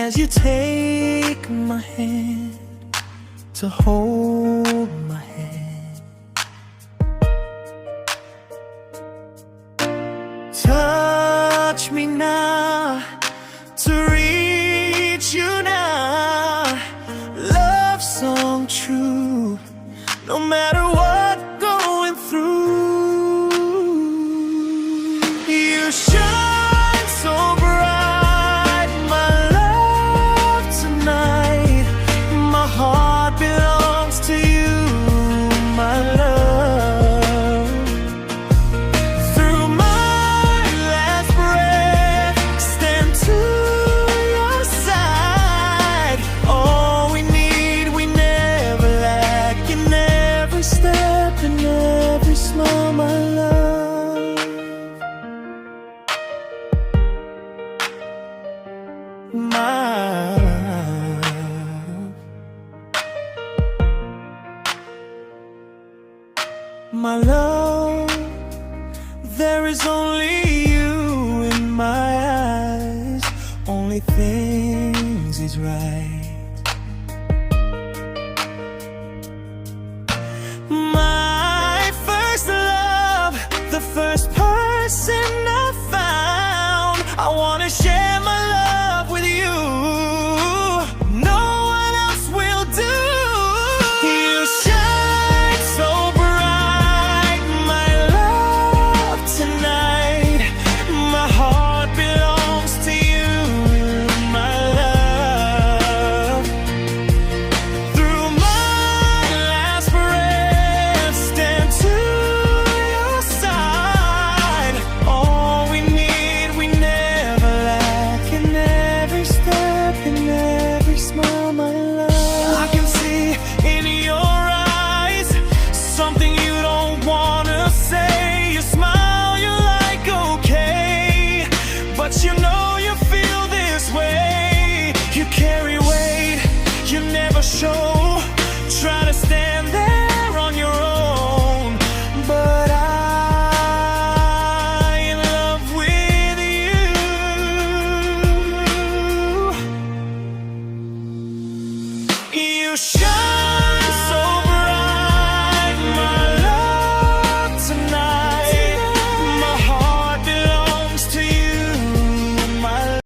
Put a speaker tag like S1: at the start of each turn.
S1: as you take my hand to hold my hand. Touch me now to reach you now. Love song true, no matter what going through. You shine so bright, my love, tonight. My heart belongs to you, my love. Through my last breath, stand to your side. All we need, we never lack. In every step, in every smile, my love. My love, there is only you in my eyes. Only things is right. My first love, the first person I found. I wanna share my love with you. No one else will do. You shine so bright, my love, tonight. My heart belongs to you, my love. Through my last breath, stand to your side. All we need, we never lack. In every step, in every smile, my love. I can see in your eyes something you don't wanna say. You smile, you're like okay, but you know you feel this way. You carry weight, you never show. Try to stand there